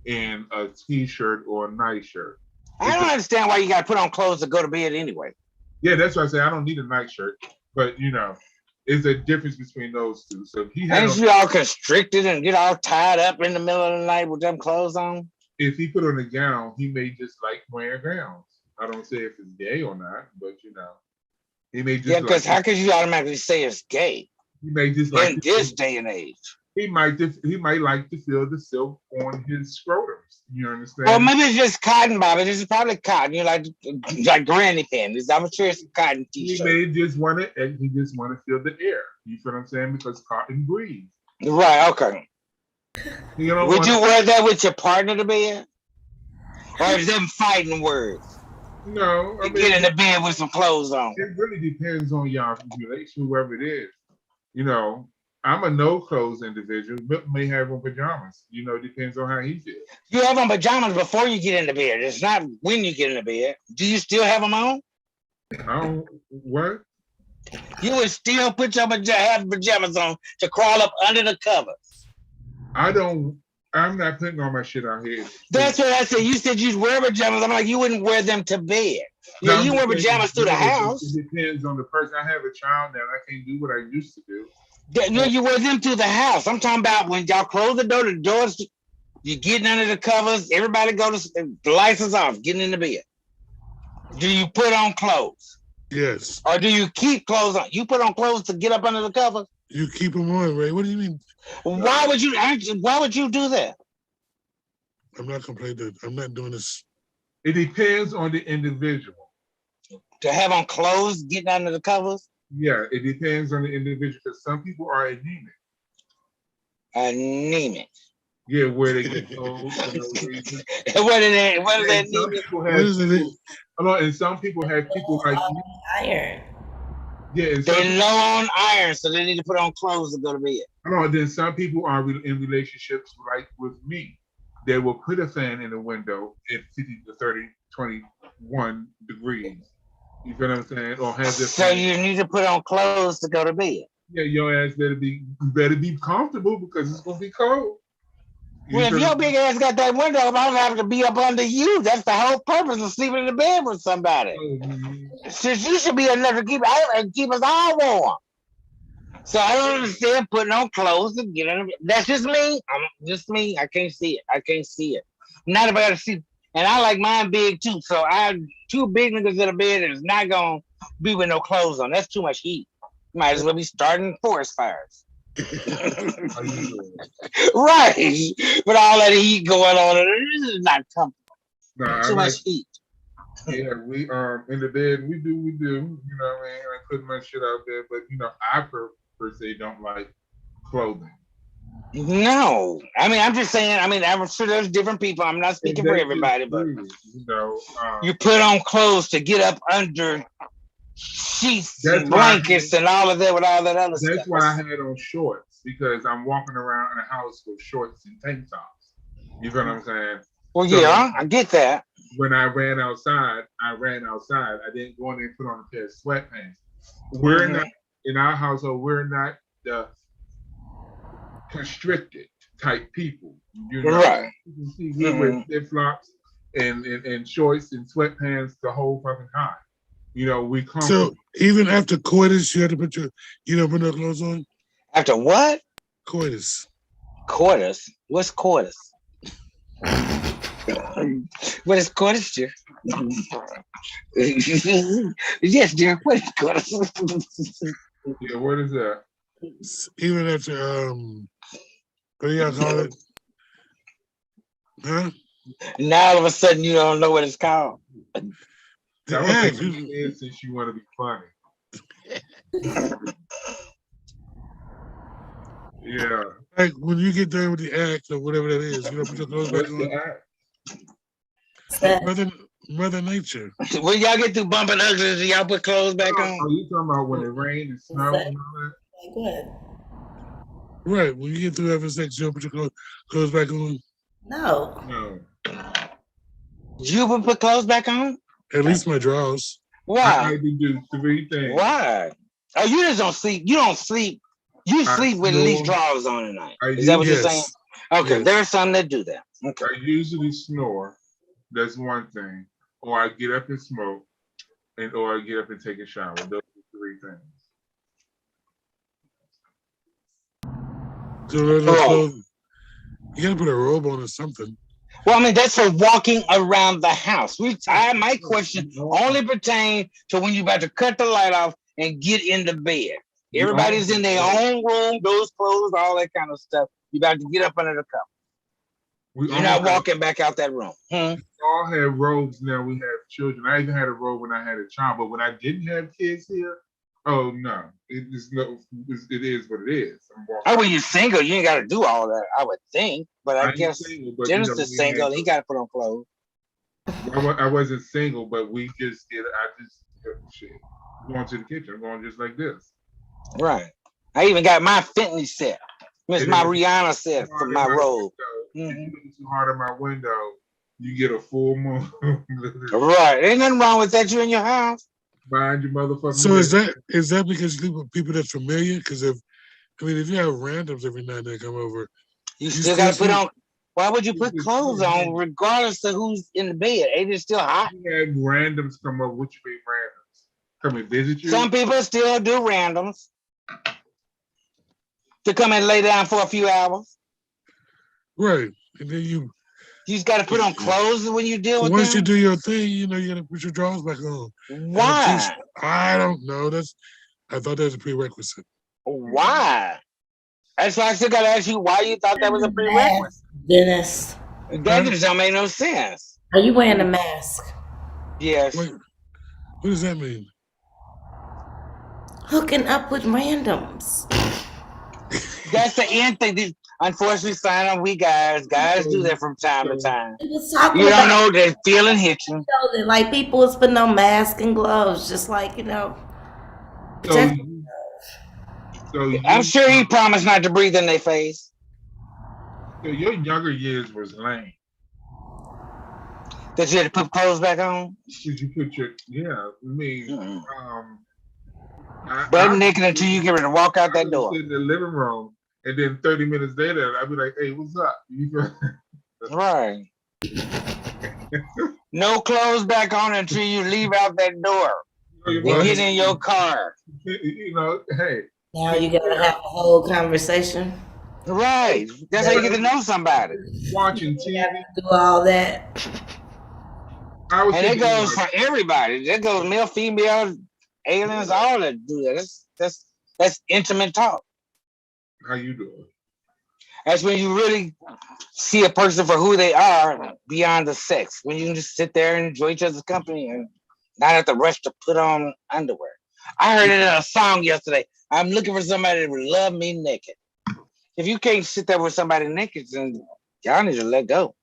and a t-shirt or a night shirt? I don't understand why you got to put on clothes to go to bed anyway. Yeah, that's why I say I don't need a night shirt. But it's a difference between those two. So he had Ain't you all constricted and get all tied up in the middle of the night with them clothes on? if he put on a gown, he may just like wearing gowns. I don't say if it's gay or not, but he may just Yeah, because how could you automatically say it's gay he may just like in this day and age? he might like to feel the silk on his scrotums. You understand? Well, maybe it's just cotton, Bobby. This is probably cotton. You like granny panties. I'm sure it's a cotton he t-shirt. may just want to feel the air. You feel what I'm saying? Because cotton breathes. Right, okay. Would you wear that with your partner to bed? Or is them fighting words? No, I You mean, get in the bed with some clothes on. it really depends on y'all relation, whoever it is. I'm a no clothes individual. Milk may have on pajamas. You know, it depends on how he feels. You have on pajamas before you get into bed. It's not when you get into bed. Do you still have them on? I don't what? You would still put your have pajamas on to crawl up under the covers. I don't. I'm not putting all my shit out here. That's what I said. You said you'd wear pajamas. I'm like, you wouldn't wear them to bed. Yeah, I'm you wear just saying, pajamas through the house. It depends on the person. I have a child now. I can't do what I used to do. You wear them through the house. I'm talking about when y'all close the doors, you're getting under the covers. Everybody go to the lights is off, getting in the bed. Do you put on clothes? Yes. Or do you keep clothes on? You put on clothes to get up under the covers? You keep them on, Ray. What do you mean? Why would you do that? I'm not complaining. I'm not doing this. It depends on the individual. To have on clothes getting under the covers? Yeah, it depends on the individual because some people are anemic. Anemic. Yeah, where they get cold for no reason. What is that? What is that? And some people What have is it? people, and some people have people like me. Iron. Yeah, and some They're low on iron, so they need to put on clothes to go to bed. then some people are in relationships like with me. They will put a fan in the window at 50 to 30, 21 degrees. You feel what I'm saying? Or have this. So you need to put on clothes to go to bed. Yeah, your ass better be comfortable because it's gonna be cold. Well, if your big ass got that window, I'm gonna have to be up under you. That's the whole purpose of sleeping in the bed with somebody. Since you should be enough to keep us all warm. So I don't understand putting on clothes to get in. That's just me. Just me. I can't see it. Not if I gotta see. And I like mine big too. So I have two big niggas in the bed that is not gonna be with no clothes on. That's too much heat. Might as well be starting forest fires. Right. With all that heat going on, this is not comfortable. Too much heat. Yeah, we in the bed we do. You know what I mean? I put my shit out there, but I per se don't like clothing. No, I mean I'm just saying. I mean I'm sure there's different people. I'm not speaking for everybody, but you put on clothes to get up under sheets and blankets and all of that with all that other stuff. That's why I had on shorts because I'm walking around in the house with shorts and tank tops. You feel what I'm saying? Well, so, yeah, I get that. When I ran outside. I didn't go in there and put on a pair of sweatpants. We're not in our household. We're not the constricted type people. Right. You can see we wear flip flops and shorts and sweatpants the whole fucking time. We come. So even after coitus, you have to put put no clothes on? After what? Coitus. Coitus? What's coitus? What is coitus, dear? Yes, dear. What is coitus? Yeah, what is that? Even after what do y'all call it? Huh? Now all of a sudden you don't know what it's called. That was since you want to be funny. Yeah. Like when you get done with the act or whatever that is, put your clothes back on. Mother Nature. When y'all get through bumping uglies, do y'all put clothes back on? Are you talking about when it rains and snow and all that? Good. Right. When you get through having sex, you put your clothes back on? No. You would put clothes back on? At least my drawers. Why? I had to do 3 things. Why? Oh, you just don't sleep. You don't sleep. You sleep with at least drawers on at night. Is that what you're saying? Okay, yes. There are some that do that. Okay. I usually snore. That's one thing. Or I get up and smoke, or I get up and take a shower. Those are 3 things. So you gotta put a robe on or something. Well, I mean, that's for walking around the house. My question only pertains to when you're about to cut the light off and get in the bed. Everybody's in their own room, those clothes, all that kind of stuff. You about to get up under the cover. You're not walking back out that room. We all have robes now. We have children. I even had a robe when I had a child, but when I didn't have kids here, oh no, it is what it is. When you're single, you ain't got to do all that. I would think, but I guess Dennis is single. He got to put on clothes. I wasn't single, but we just did. Going to the kitchen. I'm going just like this. Right. I even got my Fenty set. Miss And my then if Rihanna you set too for hard in my my robe. window, if Mhm. you look too hard in my window, you get a full moon. Right. Ain't nothing wrong with that. You in your house. Mind your motherfucking So business. is that because people that's familiar? Because if you have randoms every night that come over, You you still still gotta put sleep. on. Why would you You put clothes on regardless of who's in the bed? Ain't it still hot? have randoms come up. What you mean randoms? Come and visit you? Some people still do randoms to come and lay down for a few hours. Right. And then you You just gotta put on clothes when you deal with once you them. do your thing, you gotta put your drawers back on. And a t-shirt. Why? I don't know. I thought that was a prerequisite. Why? That's why I still gotta ask you why you thought that was a Mask, prerequisite. Dennis. That Huh? just don't make no sense. Are you wearing a mask? Yes. Wait, what does that mean? Hooking up with randoms. That's the end thing. Unfortunately, sign we guys do that from time to So, time. He was talking You don't about know that feeling hit you. that like people was putting on masks and gloves, just like so protect. you, so I'm you, sure he promised not to breathe in their face. so your younger years was lame. That you had to put clothes back on. Did you put your, yeah, I mean, Mm-mm. I Butt naked until you get ready to walk out that would door. sit in the living room, and then 30 minutes later, I'd be like, "Hey, what's up?" Right. No clothes back on until you leave out that door and get in your car. Hey, Now you gotta have a whole conversation. Right. That's how you get to know somebody. watching You TV. gotta do all that. I was And it thinking, goes for everybody. That goes male, female, aliens, all that do that. That's intimate talk. how you doing? That's when you really see a person for who they are beyond the sex. When you can just sit there and enjoy each other's company and not have to rush to put on underwear. I heard it in a song yesterday. I'm looking for somebody that would love me naked. If you can't sit there with somebody naked, then y'all need to let go.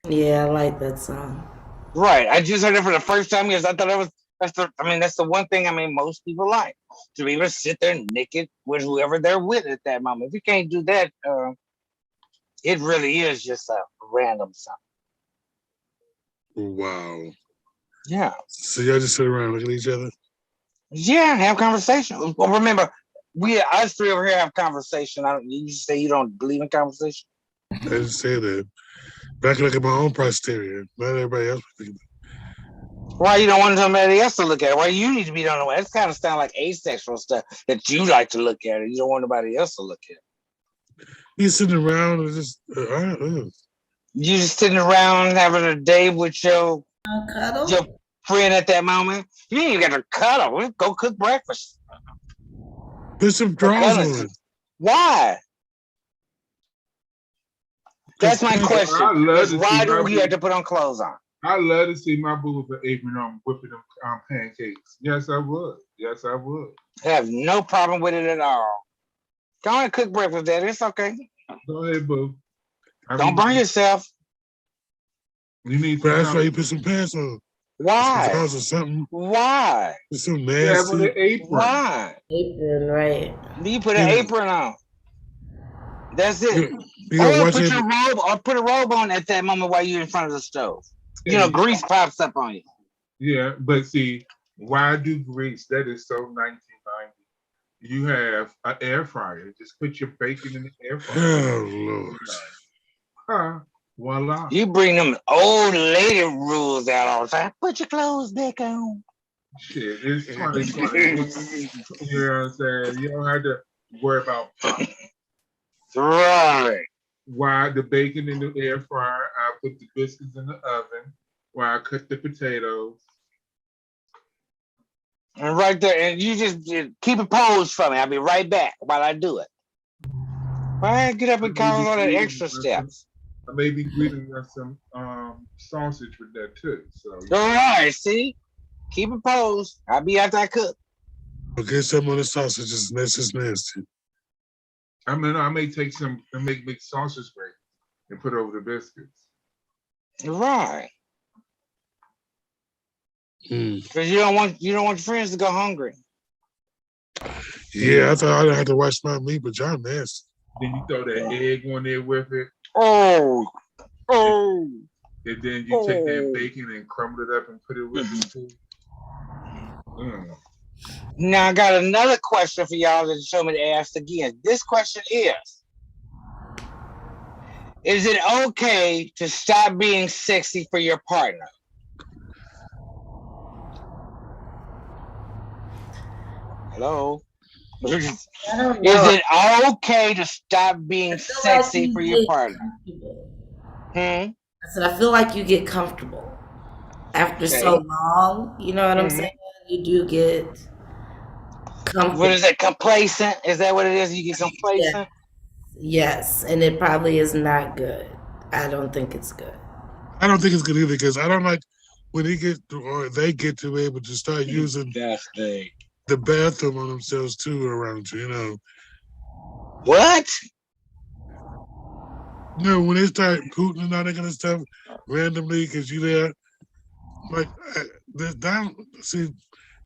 Yeah, I like that song. Right. I just heard it for the first time because I thought that's the one thing most people like. To be able to sit there naked with whoever they're with at that moment. If you can't do that, it really is just a random song. Wow. Yeah. So y'all just sit around looking at each other? Yeah, have conversation. Well, remember, us three over here have conversation. You say you don't believe in conversation. I didn't say that. But I can look at my own posterior. Not everybody else. Why you don't want somebody else to look at it? Why you need to be on the way? That's kind of sound like asexual stuff that you like to look at it. You don't want nobody else to look at it. You sitting around and just, I don't know. You just sitting around having a day with your Cuddle? friend at that moment. You ain't even got to cuddle. We'll go cook breakfast. Put some drawers on. Why? That's my question. I love to Why see do my we have to put on clothes on? I love to see my boo with an apron on whipping them pancakes. Yes, I would. Yes, I would. I have no problem with it at all. Go on and cook breakfast, Daddy. It's okay. Go ahead, boo. Don't burn yourself. You need But some that's why time. you put some pants on. Some Why? drawers or something. Why? It's so Yeah, with nasty. an apron. Why? Apron, right. You put an apron on. That's it. You gotta Or watch put it. your robe or put a robe on at that moment while you're in front of the stove. Grease pops up on you. Yeah, but see, why do grease? That is so 1990. You have an air fryer. Just put your bacon in the air fryer. Oh, Lord. Voila. You bring them old lady rules out all the time. Put your clothes back on. Shit, it's 2020. You know what I'm saying? You don't have to worry about pop. Right. Why the bacon in the air fryer? I put the biscuits in the oven. Why I cut the potatoes. And right there, and you just keep it posed for me. I'll be right back while I do it. Why get up and cause all that extra steps? I may be greeting us some sausage with that too. So All right, see? Keep it posed. I'll be after I cook. Okay, some of the sausages, and that's just nasty. I mean, I may take some and make sausage break and put over the biscuits. Right. Mm. Because you don't want your friends to go hungry. Yeah, I thought I'd have to wash my meat, but y'all nasty. Then you throw that egg on there with it, Oh, oh, and then you take that bacon and crumble it up and put it with it too. Mm. Now I got another question for y'all that you told me to ask again. This question is it okay to stop being sexy for your partner? Hello? Is I don't know. it okay to stop being I feel like sexy you for your get partner? comfortable. Hmm? I said, I feel like you get comfortable after so Okay. long. You know what I'm Hmm. saying? You do get What comfortable. is it? Complacent? Is that what it is? You get Yeah. complacent? Yes, and it probably is not good. I don't think it's good. I don't think it's good either because I don't like when he get to, or they get to be able to start using That's the the bathroom on themselves too around you. You know, what? when they start pooting and all that kind of stuff randomly because you there, like that. See,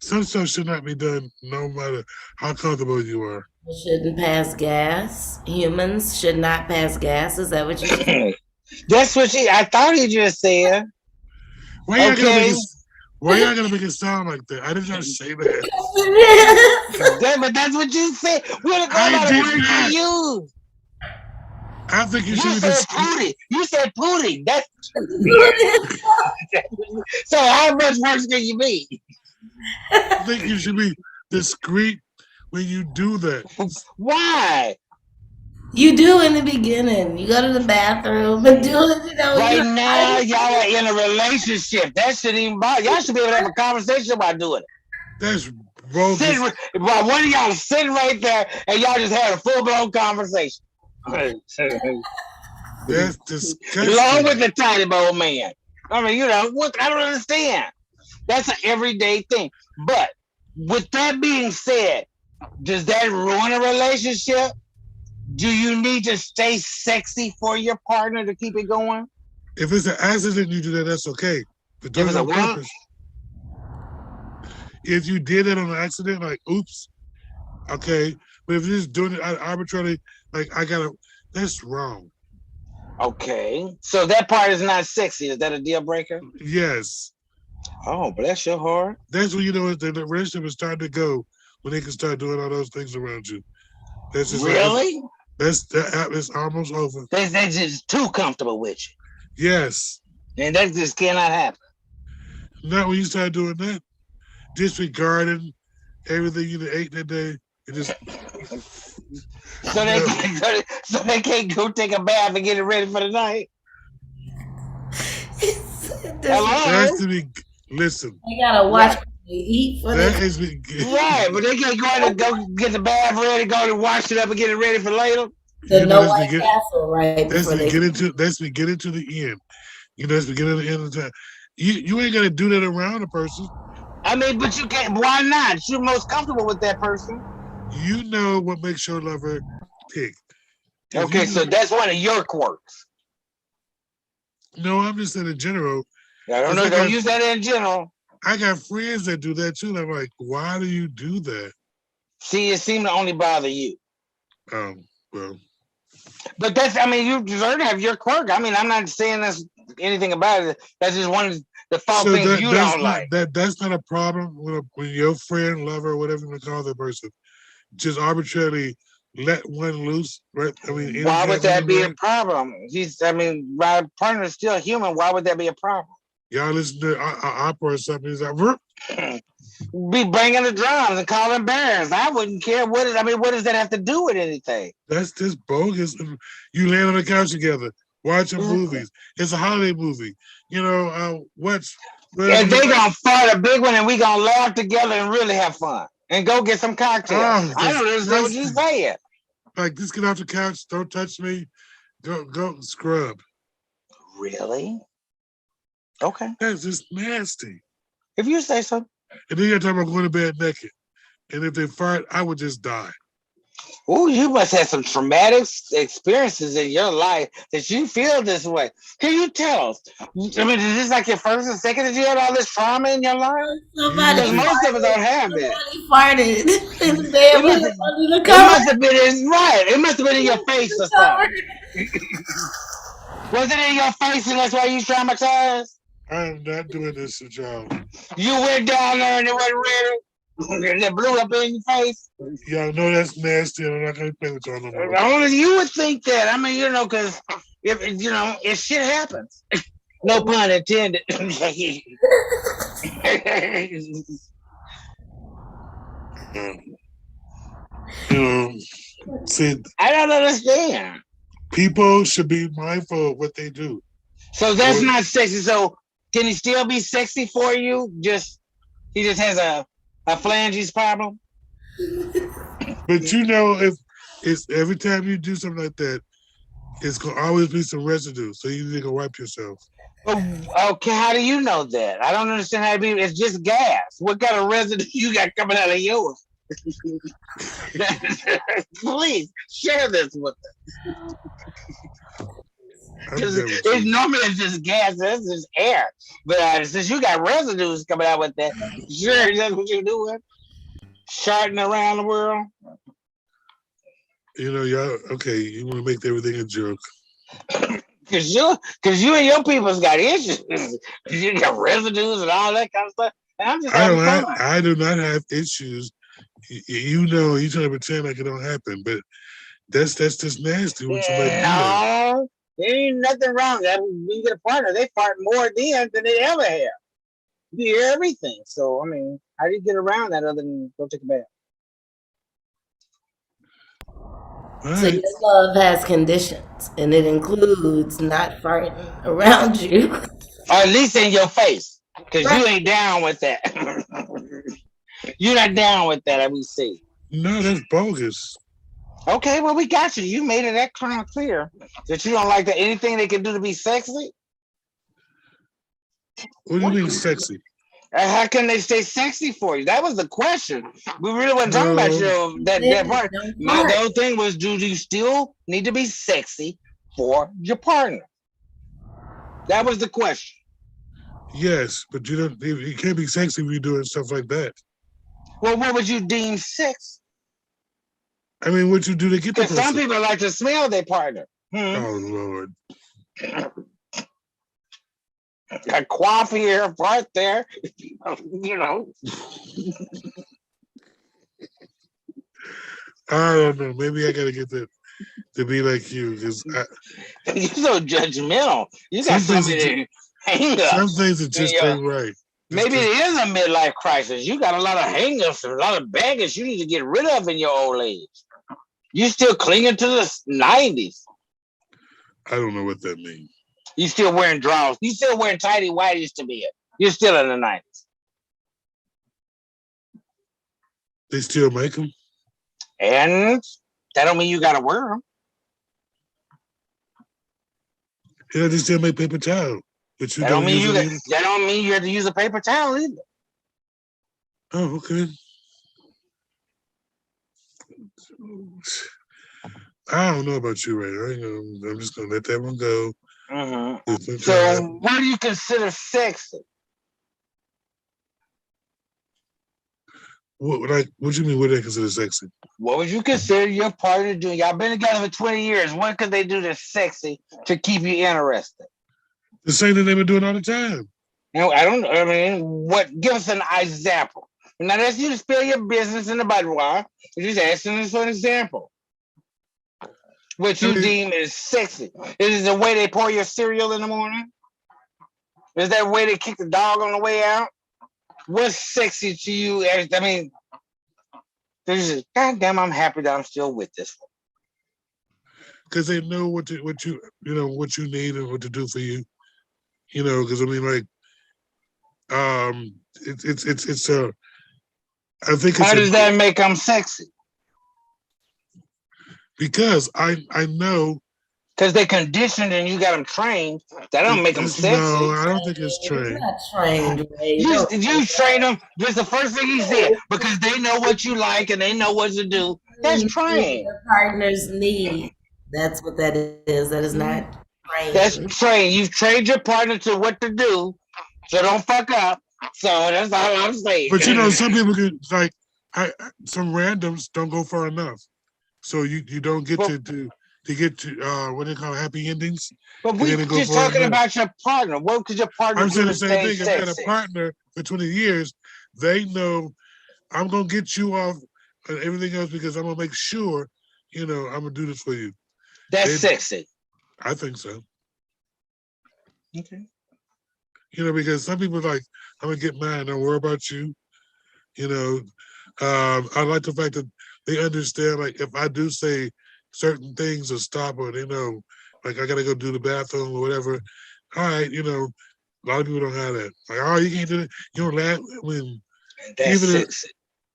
some stuff should not be done, no matter how comfortable you are. We shouldn't pass gas. Humans should not pass gas. Is that what you just That's what I thought he just said. Why y'all gonna make Okay. it? Why y'all gonna make it sound like that? I didn't try to say that. But that's what you said. We don't go I by the did words not. you use. I think you You should be said discreet. pooty. You said pooty. That's so how much worse can you be? I think you should be discreet when you do that. Why? You do in the beginning. You go to the bathroom and do it. Right You're now, y'all are in a relationship. That shouldn't even bother. Y'all should be able to have a conversation about doing it. That's bogus. Well, one of y'all sitting right there and y'all just had a full blown conversation. Along That's with disgusting. the tiny old man. I mean, what? I don't understand. That's an everyday thing. But with that being said, does that ruin a relationship? Do you need to stay sexy for your partner to keep it going? If it's an accident, you do that. That's okay. But do If it it's a on what? purpose. If you did it on an accident, like oops, okay. But if you're just doing it arbitrarily, like that's wrong. Okay. So that part is not sexy. Is that a deal breaker? Yes. Oh, bless your heart. That's when you know the relationship is starting to go when they can start doing all those things around you. That's just like Really? it's almost over. That's just too comfortable with you. Yes. And that just cannot happen. Not when you start doing that. Disregarding everything you ate that day. It just So they no. can't go so they can't go take a bath and get it ready for the night. That's Hello? to be listen. You gotta watch Right. what you eat for That the is be Right, but they can't go out and go get the bath ready, go and wash it up and get it ready for later. no that's White Castle right that's before we they. get into that's we get into the end. That's beginning to the end of the time. You ain't gonna do that around a person. I mean, but you can't. Why not? You're most comfortable with that person. You know what makes your lover tick. If Okay, you so know, that's one of your quirks. no, I'm just saying in general. I don't Because know. Don't use that in general. I got friends that do that too. And I'm like, why do you do that? See, it seemed to only bother you. Well, But that's. I mean, you deserve to have your quirk. I mean, I'm not saying that's anything about it. That's just one of the fault so things you don't like. that's not a problem when your friend, lover, whatever you want to call that person, just arbitrarily let one loose, right? I mean, Why would anytime, that be a anywhere. problem? I mean, my partner's still human. Why would that be a problem? Y'all listen to opera or something. He's like, "Vroom." Be banging the drums and calling bears. I wouldn't care. I mean, what does that have to do with anything? That's just bogus. You laying on the couch together, watching movies. It's a holiday movie. What's whatever If you they like. gonna fart a big one and we gonna laugh together and really have fun and go get some cocktails. Oh, I don't understand what you're disgusting. saying. Like, just get off the couch. Don't touch me. Go scrub. Really? Okay. That's just nasty. If you say so. And then you're talking about going to bed naked. And if they fart, I would just die. Oh, you must have some traumatic experiences in your life that you feel this way. Can you tell us? I mean, is this like your first and second that you had all this trauma in your life? Somebody Because Usually, most of us don't have that. farted in the bed It when must I have, was under the it cover. must have been right. It must have been in your face or something. Was it in your face and that's why you traumatized? I am not doing this with y'all. You went down there and it wasn't ready. And it blew up in your face. Y'all know that's nasty, and I'm not gonna play with y'all no more. Only you would think that. I mean, because if shit happens. No pun intended. You know, see, I don't understand. people should be mindful of what they do. So that's Or- not sexy. So can he still be sexy for you? He just has a phalanges problem. But you know, if it's every time you do something like that, it's gonna always be some residue. So you need to go wipe yourself. Okay, how do you know that? I don't understand how to be. It's just gas. What kind of residue you got coming out of yours? Please share this with us. I'm Because done with it's you. normally it's just gas. This is air. But since you got residues coming out with that, sure, that's what you're doing. Charting around the world. You know, y'all. Okay, you want to make everything a joke. Cause you and your people's got issues. You got residues and all that kind of stuff. And I'm just having fun. I do not have issues. You know, you trying to pretend like it don't happen, but that's just nasty when somebody do that. No, there ain't nothing wrong with that. When you get a partner, they fart more then than they ever have. You hear everything. So I mean, how do you get around that other than go take a bath? All So right. your love has conditions, and it includes not farting around you. Or at least in your face. Cause Right. you ain't down with that. You're not down with that, we see. No, that's bogus. Okay, well we got you. You made it that kind of clear that you don't like that anything they can do to be sexy. What do you mean sexy? How can they stay sexy for you? That was the question. We really wasn't talking about No. that part. Don't The fart. whole thing was, do you still need to be sexy for your partner? That was the question. Yes, but you don't. You can't be sexy when you're doing stuff like that. Well, what would you deem sex? I mean, what you do to get the Because some person? people like to smell their partner. Oh Lord. A quaff here, a part there. You know. I don't know. Maybe I gotta get that to be like you, because You're so judgmental. You got some things so are just, many hang some ups. things it just ain't right. Maybe it is a midlife crisis. You got a lot of hang-ups and a lot of baggage you need to get rid of in your old age. You still clinging to the 90s. I don't know what that means. You still wearing drawers. You still wearing tidy whities to bed. You're still in the 90s. They still make them. And that don't mean you got to wear them. Yeah, they still make paper towel, but you That don't don't mean use you it got, either. that don't mean you have to use a paper towel either. Oh, okay. I don't know about you, right? I'm just gonna let that one go. Mm-hmm. So, what do you consider sexy? What you mean? What do they consider sexy? What would you consider your partner doing? Y'all been together for 20 years. What could they do that's sexy to keep you interested? The same thing they've been doing all the time. I mean, what? Give us an example. I'm not asking you to spill your business in the boudoir. I'm just asking us for an example. What you deem is sexy. Is it the way they pour your cereal in the morning? Is that the way they kick the dog on the way out? What's sexy to you? I mean, there's just, God damn, I'm happy that I'm still with this one. Because they know what you need and what to do for you. You know, because I mean, like, it's a. I think it's. How does that make them sexy? Because I know. Because they conditioned and you got them trained. That don't make them sexy. No, I don't think it's trained. Not trained, Ray. You train them. Just the first thing he said, because they know what you like and they know what to do. That's Meeting trained. your partner's need. That's what that is. That is not That's trained. trained. You've trained your partner to what to do, so don't fuck up. So that's all I'm saying. But some people can like some randoms don't go far enough. So you don't get but, to get to what they call happy endings. but And we then they go just far talking enough. about your partner. What could your partner I'm do saying to the same stay thing. If I had a sexy? partner for 20 years, they know I'm gonna get you off and everything else because I'm gonna make sure, I'm gonna do this for you. That's They, sexy. I think so. Okay. Because some people are like, I'm gonna get mine, don't worry about you. I like the fact that they understand, like, if I do say certain things or stop or like I gotta go do the bathroom or whatever, all right, a lot of people don't have that. Like, oh, you can't do it. You don't laugh when That's even if sexy.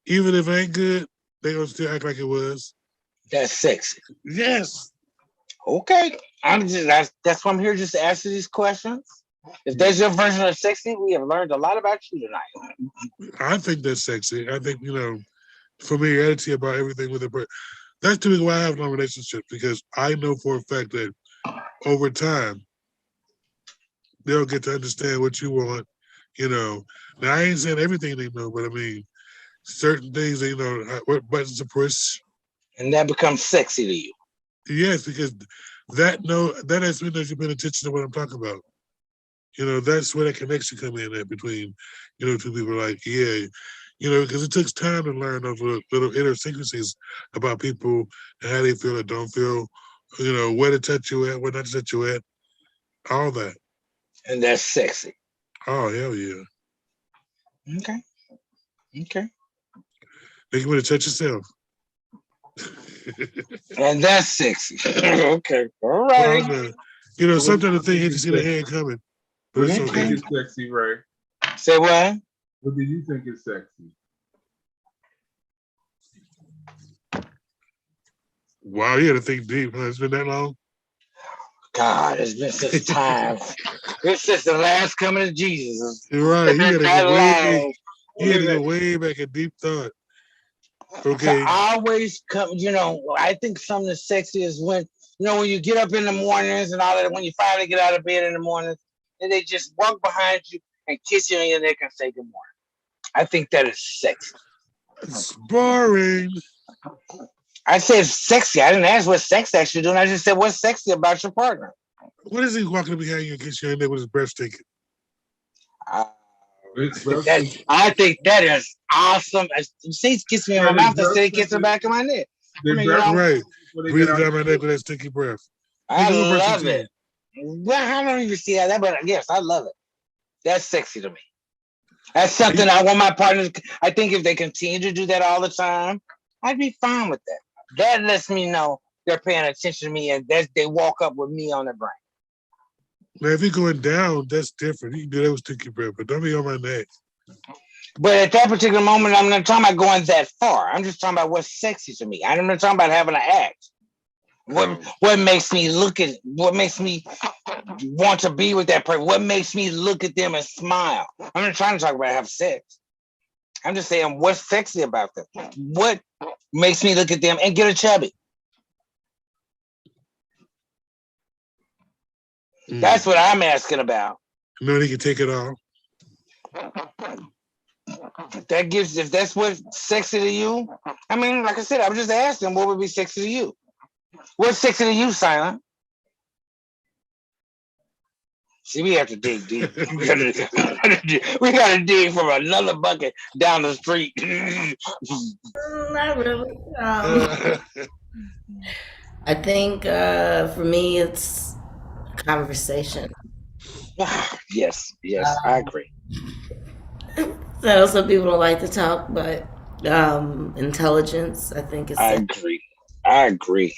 even if it ain't good, they gonna still act like it was. That's sexy. Yes. Okay. That's why I'm here just to answer these questions. If there's your version of sexy, we have learned a lot about you tonight. I think that's sexy. I think, familiarity about everything with it. But that's typically why I have no relationship because I know for a fact that over time they'll get to understand what you want. Now I ain't saying everything they know, but I mean certain things they what buttons to push. And that becomes sexy to you. Yes, because that lets me know you've been attention to what I'm talking about. That's where that connection come in at between, two people. Like, yeah, because it takes time to learn those little idiosyncrasies about people and how they feel or don't feel. Where to touch you at, where not to touch you at, all that. And that's sexy. Oh hell yeah. Okay. Okay. Make you want to touch yourself. And that's sexy. Okay. All right. Well, sometimes the thing you can see the hand coming. But What it's do you okay. think is sexy, Ray? Say what? What do you think is sexy? Wow, you had to think deep, huh? It's been that long? God, it's been such time. It's just the last coming of Jesus. You're right. You It's gotta that go way long. you had to go way back in deep thought. To Okay. always come, I think something that's sexy is when, when you get up in the mornings and all that, when you finally get out of bed in the mornings, and they just walk behind you and kiss you on your neck and say good morning. I think that is sexy. It's boring. I said sexy. I didn't ask what sex actually doing. I just said what's sexy about your partner. What is he walking behind you and kiss your neck with his breath stinking? I think that is awesome. She's kissing me in my mouth instead of kissing the back of my neck. Right. Breathe down my neck with that stinky breath. I love it. Well, I don't even see how that, but yes, I love it. That's sexy to me. That's something I want my partners. I think if they continue to do that all the time, I'd be fine with that. That lets me know they're paying attention to me and that they walk up with me on the brain. Now, if you're going down, that's different. You can do that with stinky breath, but don't be on my neck. But at that particular moment, I'm not talking about going that far. I'm just talking about what's sexy to me. I'm not talking about having an act. What makes me look at, what makes me want to be with that person? What makes me look at them and smile? I'm not trying to talk about have sex. I'm just saying what's sexy about them. What makes me look at them and get a chubby? That's what I'm asking about. No, he can take it all. If that's what's sexy to you, I mean, like I said, I'm just asking what would be sexy to you. What's sexy to you, Silent? See, we have to dig deep. We gotta dig from another bucket down the street. Not really. I think for me, it's conversation. Yes, I agree. So some people don't like to talk, but intelligence, I think, is I agree.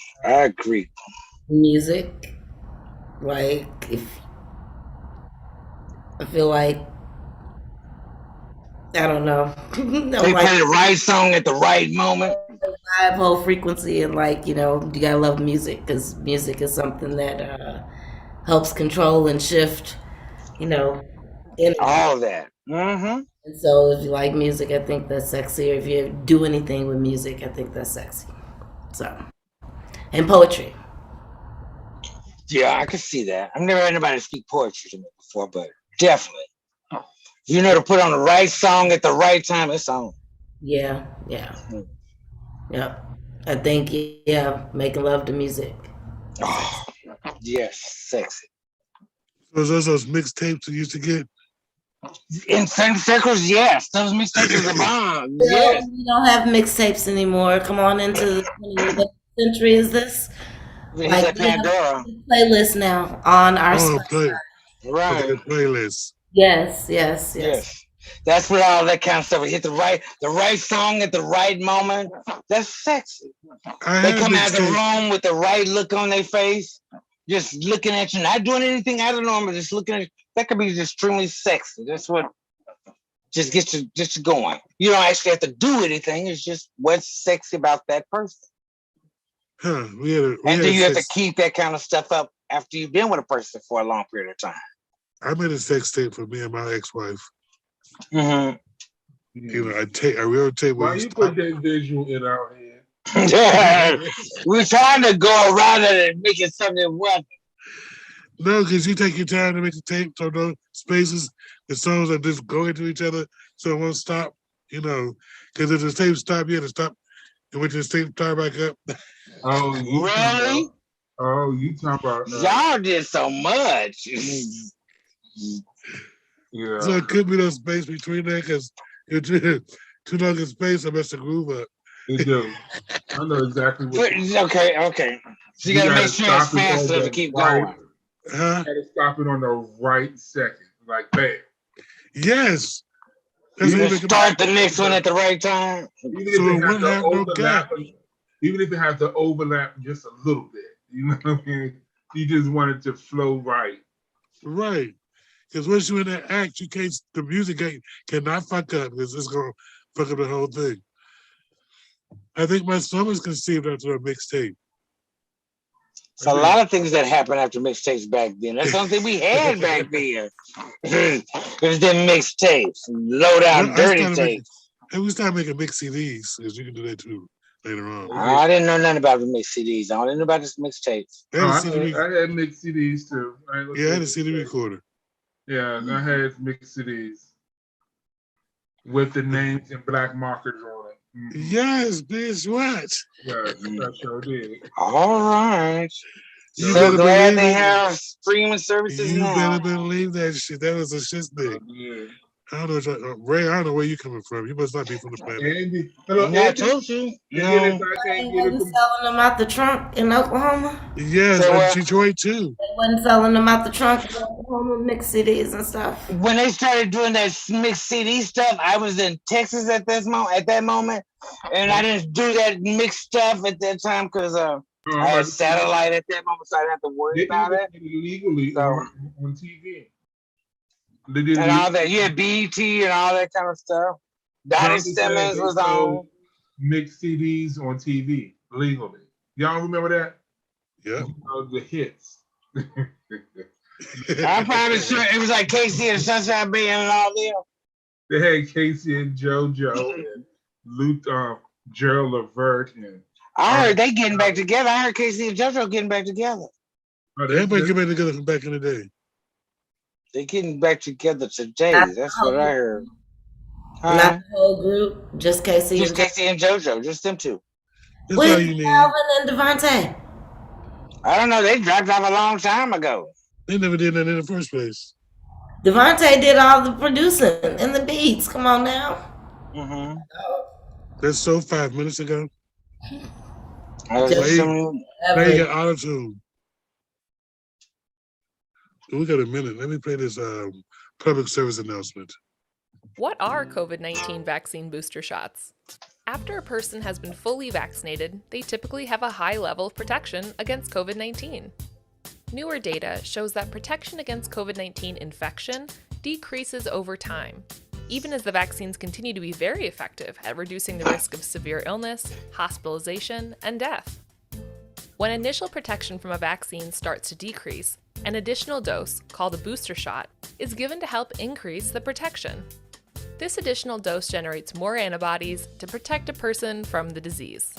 music. Like, if I feel like, I don't know. They play the right song at the right moment. Vibe, whole frequency, and you gotta love music because music is something that helps control and shift, energy. All that. Mm-hmm. And so if you like music, I think that's sexy. Or if you do anything with music, I think that's sexy. So, and poetry. Yeah, I can see that. I've never had anybody speak poetry to me before, but definitely. You know, to put on the right song at the right time, it's on. Yeah, yeah, yeah. I think, yeah, making love to music. Oh, yes, sexy. Those mixtapes we used to get. In certain circles, yes. Those mixtapes was a bomb. Well, Yes. we don't have mixtapes anymore. Come on into the 20th century. Is this He's like at we have Pandora. playlists now on our Oh, site? play. Okay, Right. the playlist. Yes, yes, yes. Yes. That's where all that kind of stuff. We hit the right song at the right moment. That's sexy. I They had a come out of the mixtape. room with the right look on their face, just looking at you, not doing anything out of the normal, just looking at you. That could be extremely sexy. That's what just gets you going. You don't actually have to do anything. It's just what's sexy about that person. Huh? We And had do you have to sex. keep that kind of stuff up after you've been with a person for a long period of time? I made a sex tape for me and my ex-wife. Mm-hmm. You know, I real tape where Why you you stop. put that visual in our head? We're trying to go around it and make it something it wasn't. No, because you take your time to make the tape, so no spaces, the songs that just go into each other, so it won't stop. You know, because if the tape stop, you had to stop, and when the tape start back up. Oh, Really? you talking about Y'all did so much. yeah. So it could be no space between that, because if too long in space, I mess the groove up. It do. I know exactly what Okay. So you gotta make sure it's stop it fast on enough the to keep right. going. Huh? You gotta stop it on the right second, like bam. Yes. That's You how you can make it. start the next one at the right time. Even So if it it has wouldn't to have no overlap, gap. even if it has to overlap just a little bit, you know what I mean? You just want it to flow right. Right. Because once you're in that act, you can't. The music cannot fuck up because it's gonna fuck up the whole thing. I think my son was conceived after a mixtape. It's a lot of things that happened after mixtapes back then. That's something we had back then. It was them mixtapes, low down I dirty started making, tapes. and we started making mix CDs, because you can do that too later on. I didn't know nothing about the mix CDs. I only knew about the mixtapes. I Oh, had a I CD, had mixed CDs too. yeah, I had a CD recorder. Yeah, I had mixed CDs with the names and black markers on it. Mhm. Yes, bitch, what? Yeah, I sure did. All right. You So better glad believe they it. have streaming services You better now. believe that shit. That was a shit thing. Yeah. I don't know, Ray. I don't know where you coming from. You must not be from the planet. Andy, hello, And I Andy. told you. And then if No. I They can't get it wasn't from selling them out the trunk in Oklahoma. Yes, So, and Detroit too. They wasn't selling them out the trunk in Oklahoma, mixed CDs and stuff. When they started doing that mixed CD stuff, I was in Texas at that moment, and I didn't do that mixed stuff at that time because I had satellite at that moment, so I didn't have to worry they about even it. did it legally So, on TV. They did and it all that, legally. yeah, BT and all that kind of stuff. Dottie Johnson said Simmons they was sold on. mixed CDs on TV legally. Y'all remember that? Yeah. The hits. I'm probably sure it was like Casey and Sunshine Band and all them. They had Casey and JoJo and Gerald Levert and I heard they getting back together. I heard Casey and JoJo getting back together. Everybody get back together from back in the day. They getting back together today. Not That's the what I whole- heard. Not the whole group, just Casey Just and Casey and JoJo, just them two. That's all With you need. Calvin and Devontae. I don't know. They dropped off a long time ago. They never did that in the first place. Devontae did all the producing and the beats. Come on now. Mm-hmm. That's so 5 minutes ago. I was Just- assuming. Now you got auto tune. We got a minute. Let me play this public service announcement. What are COVID-19 vaccine booster shots? After a person has been fully vaccinated, they typically have a high level of protection against COVID-19. Newer data shows that protection against COVID-19 infection decreases over time, even as the vaccines continue to be very effective at reducing the risk of severe illness, hospitalization, and death. When initial protection from a vaccine starts to decrease, an additional dose, called a booster shot, is given to help increase the protection. This additional dose generates more antibodies to protect a person from the disease.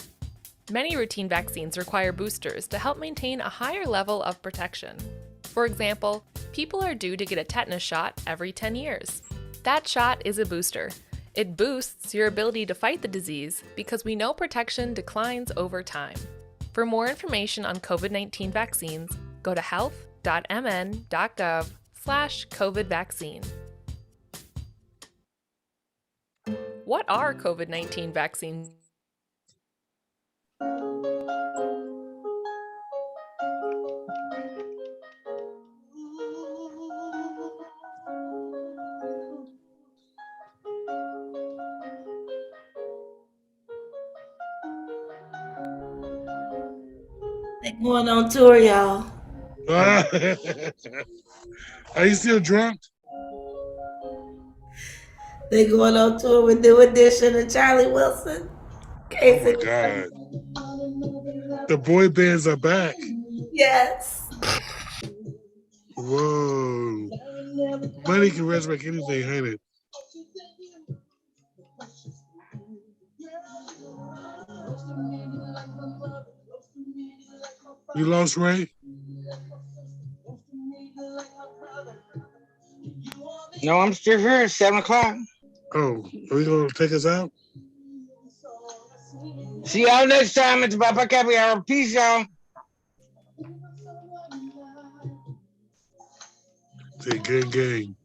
Many routine vaccines require boosters to help maintain a higher level of protection. For example, people are due to get a tetanus shot every 10 years. That shot is a booster. It boosts your ability to fight the disease because we know protection declines over time. For more information on COVID-19 vaccines, go to health.mn.gov/COVID vaccine. What are COVID-19 vaccines? They going on tour, y'all. Are you still drunk? They going on tour with New Edition and Charlie Wilson. Oh my God. The boy bands are back. Yes. Whoa. Money can resurrect anything, ain't it? You lost Ray? No, I'm still here at 7 o'clock. Oh, are we gonna take us out? See y'all next time at the Bipoc Happy Hour. Peace, y'all. Say gang gang.